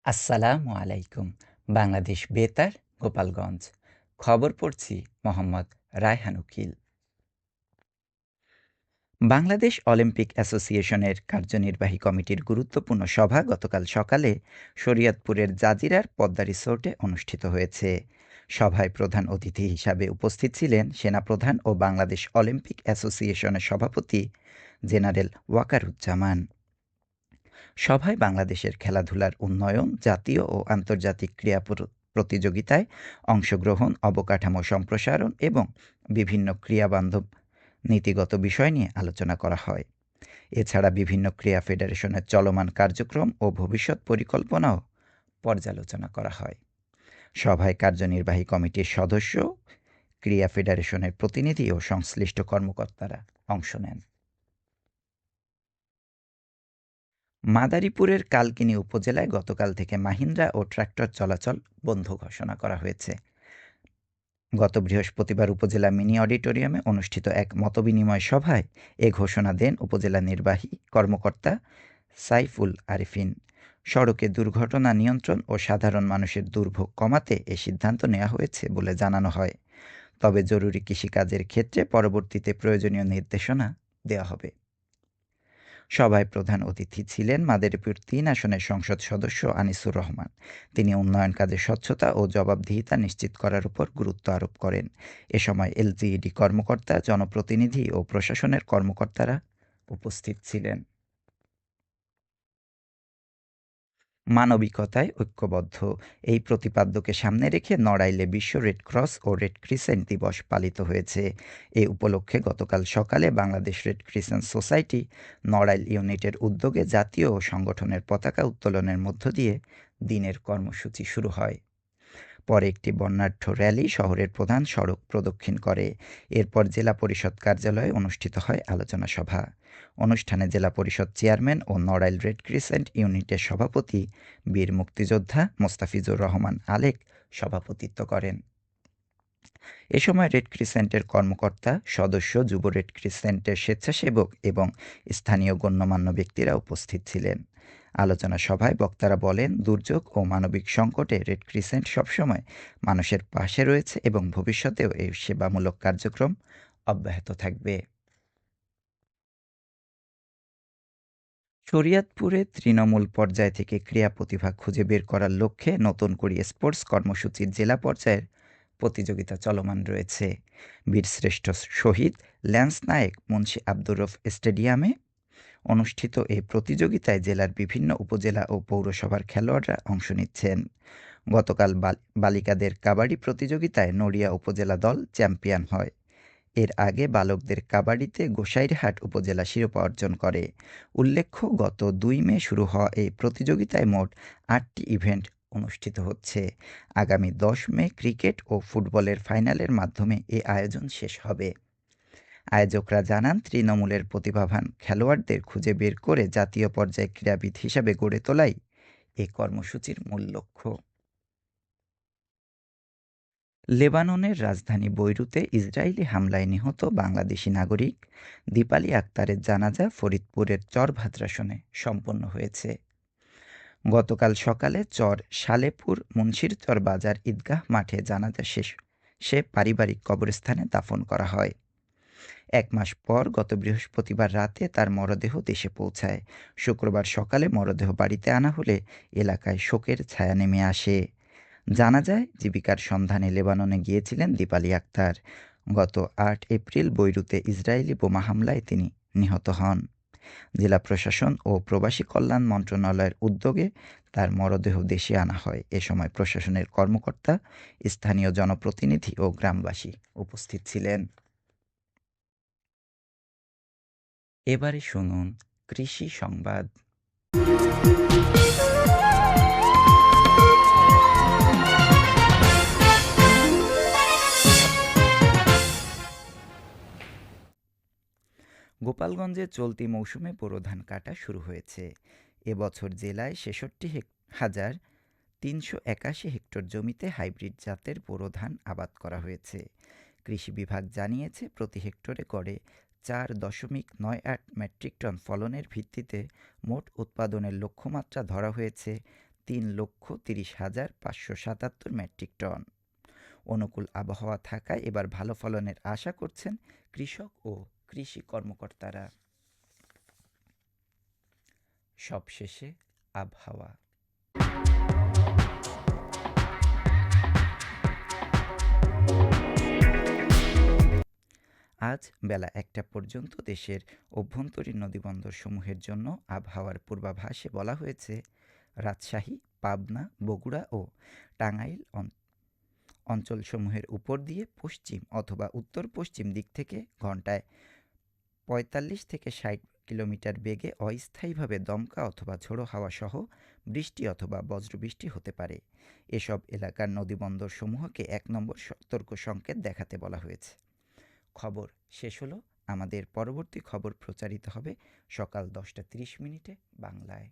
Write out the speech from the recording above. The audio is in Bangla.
আসসালামু আলাইকুম। বাংলাদেশ বেতার, গোপালগঞ্জ। খবর পড়ছি মোহাম্মদ রায়হান উকিল। বাংলাদেশ অলিম্পিক অ্যাসোসিয়েশনের কার্যনির্বাহী কমিটির গুরুত্বপূর্ণ সভা গতকাল সকালে শরীয়তপুরের জাজিরার পদ্মা রিসোর্টে অনুষ্ঠিত হয়েছে। সভায় প্রধান অতিথি হিসাবে উপস্থিত ছিলেন সেনাপ্রধান ও বাংলাদেশ অলিম্পিক অ্যাসোসিয়েশনের সভাপতি জেনারেল ওয়াকারুজ্জামান। সভায় বাংলাদেশের খেলাধুলার উন্নয়ন, জাতীয় ও আন্তর্জাতিক ক্রীড়া প্রতিযোগিতায় অংশগ্রহণ, অবকাঠামো সম্প্রসারণ এবং বিভিন্ন ক্রীড়াবান্ধব নীতিগত বিষয় নিয়ে আলোচনা করা হয়। এছাড়া বিভিন্ন ক্রীড়া ফেডারেশনের চলমান কার্যক্রম ও ভবিষ্যৎ পরিকল্পনাও পর্যালোচনা করা হয়। সভায় কার্যনির্বাহী কমিটির সদস্য, ক্রীড়া ফেডারেশনের প্রতিনিধি ও সংশ্লিষ্ট কর্মকর্তারা অংশ নেন। মাদারীপুরের কালকিনি উপজেলায় গতকাল থেকে মাহিন্দ্রা ও ট্রাক্টর চলাচল বন্ধ ঘোষণা করা হয়েছে। গত বৃহস্পতিবার উপজেলা মিনি অডিটোরিয়ামে অনুষ্ঠিত এক মতবিনিময় সভায় এ ঘোষণা দেন উপজেলা নির্বাহী কর্মকর্তা সাইফুল আরিফিন। সড়কে দুর্ঘটনা নিয়ন্ত্রণ ও সাধারণ মানুষের দুর্ভোগ কমাতে এ সিদ্ধান্ত নেওয়া হয়েছে বলে জানানো হয়। তবে জরুরি কৃষিকাজের ক্ষেত্রে পরবর্তীতে প্রয়োজনীয় নির্দেশনা দেওয়া হবে। সভায় প্রধান অতিথি ছিলেন মাদারীপুর ৩ আসনের সংসদ সদস্য আনিসুর রহমান। তিনি উন্নয়ন কাজে স্বচ্ছতা ও জবাবদিহিতা নিশ্চিত করার উপর গুরুত্ব আরোপ করেন। এ সময় এলজিইডি কর্মকর্তা, জনপ্রতিনিধি ও প্রশাসনের কর্মকর্তারা উপস্থিত ছিলেন। মানবিকতায় ঐক্যবদ্ধ এই প্রতিপাদ্যকে সামনে রেখে নড়াইলে বিশ্ব রেডক্রস ও রেড ক্রিসেন্ট দিবস পালিত হয়েছে। এ উপলক্ষে গতকাল সকালে Bangladesh red crescent society Narail ইউনিটের উদ্যোগে জাতীয় ও সংগঠনের পতাকা উত্তোলনের মধ্য দিয়ে দিনের কর্মসূচি শুরু হয়। পরে একটি বর্ণাঢ্য র্যালি শহরের প্রধান সড়ক প্রদক্ষিণ করে। এরপর জেলা পরিষদ কার্যালয়ে অনুষ্ঠিত হয় আলোচনা সভা। অনুষ্ঠানে জেলা পরিষদ চেয়ারম্যান ও নড়াইল রেড ক্রিসেন্ট ইউনিটের সভাপতি বীর মুক্তিযোদ্ধা মোস্তাফিজুর রহমান আলেক সভাপতিত্ব করেন। এ সময় রেড ক্রিসেন্টের কর্মকর্তা, সদস্য, যুব রেড ক্রিসেন্টের স্বেচ্ছাসেবক এবং স্থানীয় গণ্যমান্য ব্যক্তিরা উপস্থিত ছিলেন। আলোচনা সভায় বক্তারা বলেন, দুর্যোগ ও মানবিক সংকটে রেড ক্রিসেন্ট সবসময় মানুষের পাশে রয়েছে এবং ভবিষ্যতেও এই সেবামূলক কার্যক্রম অব্যাহত থাকবে। শরীয়তপুরে তৃণমূল পর্যায় থেকে ক্রীড়া প্রতিভা খুঁজে বের করার লক্ষ্যে নতুন করে স্পোর্টস কর্মসূচির জেলা পর্যায়ের প্রতিযোগিতা চলমান রয়েছে। বীরশ্রেষ্ঠ শহীদ ল্যান্স নায়েক মুন্সি আব্দুর রউফ স্টেডিয়ামে অনুষ্ঠিত এই প্রতিযোগিতায় জেলার বিভিন্ন উপজেলা ও পৌরসভার খেলোয়াড়রা অংশ নিচ্ছেন। গতকাল বালিকাদের কাবাডি প্রতিযোগিতায় নড়িয়া উপজেলা দল চ্যাম্পিয়ন হয়। এর আগে বালকদের কাবাডিতে গোসাইরহাট উপজেলা শিরোপা অর্জন করে। উল্লেখ্য, গত ২ মে শুরু হওয়া এই প্রতিযোগিতায় মোট ৮টি ইভেন্ট অনুষ্ঠিত হচ্ছে। আগামী ১০ মে ক্রিকেট ও ফুটবলের ফাইনালের মাধ্যমে এ আয়োজন শেষ হবে। আয়োজকরা জানান, তৃণমূলের প্রতিভাবান খেলোয়াড়দের খুঁজে বের করে জাতীয় পর্যায়ে ক্রীড়াবিদ হিসাবে গড়ে তোলাই এ কর্মসূচির মূল লক্ষ্য। লেবাননের রাজধানী বৈরুতে ইসরায়েলি হামলায় নিহত বাংলাদেশি নাগরিক দীপালি আক্তারের জানাজা ফরিদপুরের চরভাদ্রাসনে সম্পন্ন হয়েছে। গতকাল সকালে চর সালেপুর মুন্সিরচর বাজার ঈদগাহ মাঠে জানাজা শেষে পারিবারিক কবরস্থানে দাফন করা হয়। ১ মাস পর গত বৃহস্পতিবার রাতে তার মরদেহ দেশে পৌঁছায়। শুক্রবার সকালে মরদেহ বাড়িতে আনা হলে এলাকায় শোকের ছায়া নেমে আসে। জানা যায়, জীবিকার সন্ধানে লেবাননে গিয়েছিলেন দীপালি আক্তার। গত ৮ এপ্রিল বৈরুতে ইসরায়েলি বোমা হামলায় তিনি নিহত হন। জেলা প্রশাসন ও প্রবাসী কল্যাণ মন্ত্রণালয়ের উদ্যোগে তার মরদেহ দেশে আনা হয়। এ সময় প্রশাসনের কর্মকর্তা, স্থানীয় জনপ্রতিনিধি ও গ্রামবাসী উপস্থিত ছিলেন। এবারে শুনুন কৃষি সংবাদ। গোপালগঞ্জে চলতি মৌসুমে বোরো ধান কাটা শুরু হয়েছে। এবছর জেলায় ৬৬,৩৮১ হেক্টর জমিতে হাইব্রিড জাতের বোরো ধান আবাদ করা হয়েছে। কৃষি বিভাগ জানিয়েছে, প্রতি হেক্টরে গড়ে ৪.৯৮ মেট্রিক টন ফলনের ভিত্তিতে মোট উৎপাদনের লক্ষ্যমাত্রা ধরা হয়েছে 3,30,577 মেট্রিক টন। অনুকূল আবহাওয়া থাকায় এবার ভালো ফলনের আশা করছেন কৃষক ও কৃষি কর্মকর্তারা। সবশেষে আবহাওয়া। আজ বেলা ১টা পর্যন্ত দেশের অভ্যন্তরীণ নদীবন্দরসমূহের জন্য আবহাওয়ার পূর্বাভাসে বলা হয়েছে, রাজশাহী, পাবনা, বগুড়া ও টাঙ্গাইল অঞ্চলসমূহের উপর দিয়ে পশ্চিম অথবা উত্তর-পশ্চিম দিক থেকে ঘন্টায় ৪৫ থেকে ৬০ কিলোমিটার বেগে অস্থায়ীভাবে দমকা অথবা ঝোড়ো হাওয়া সহ বৃষ্টি অথবা বজ্রবৃষ্টি হতে পারে। এসব এলাকার নদীবন্দরসমূহকে ১ নম্বর সতর্ক সংকেত দেখাতে বলা হয়েছে। খবর শেষ হলো। আমাদের পরবর্তী খবর প্রচারিত হবে সকাল ১০টা ৩০ মিনিটে বাংলায়।